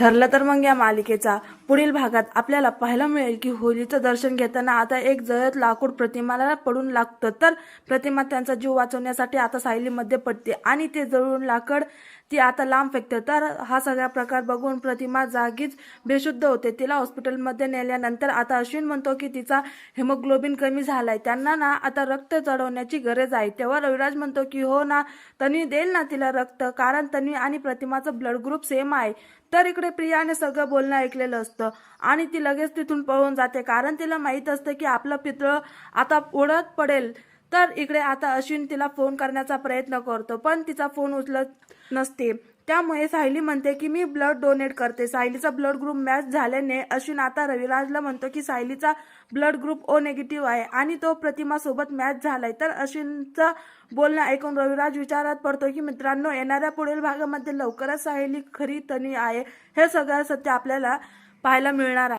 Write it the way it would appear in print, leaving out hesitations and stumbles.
ठरलं तर मग या मालिकेचा पुढील भागात आपल्याला पाहायला मिळेल की होलीचं दर्शन घेताना आता एक जळत लाकूड प्रतिमाला पडून लागतं, तर प्रतिमा त्यांचा जीव वाचवण्यासाठी आता सायलीमध्ये पडते आणि ते जळून लाकड ती आता लांब फेकते। तर हा सगळा प्रकार बघून प्रतिमा जागीच बेशुद्ध होते। तिला हॉस्पिटलमध्ये नेल्यानंतर आता अश्विन म्हणतो की तिचा हेमोग्लोबिन कमी झालाय, त्यांना ना आता रक्त चढवण्याची गरज आहे। तेव्हा रविराज म्हणतो की हो ना, तन्वी देईल ना तिला रक्त, कारण तन्वी आणि प्रतिमाचं ब्लड ग्रुप सेम आहे। तर इकडे प्रियाने सगळं बोलणं ऐकलेलं असतं आणि ती लगेच तिथून पळून जाते, कारण तिला माहित असतं की आपलं पितळ आता उडत पडेल। तर इकडे आता अश्विन तिला फोन करण्याचा प्रयत्न करतो, पण तिचा फोन उचलत नसते। त्यामुळे सायली म्हणते की मी ब्लड डोनेट करते। सायलीचा ब्लड ग्रुप मॅच झाल्याने अश्विन आता रविराजला म्हणतो की सायलीचा ब्लड ग्रुप ओ निगेटिव्ह आहे आणि तो प्रतिमा सोबत मॅच झालाय। तर अश्विनचं बोलणं ऐकून रविराज विचारात पडतो की मित्रांनो, येणाऱ्या पुढील भागामध्ये लवकरच सायली खरी तन्वी आहे हे सगळं सत्य आपल्याला पाहायला मिळणार आहे।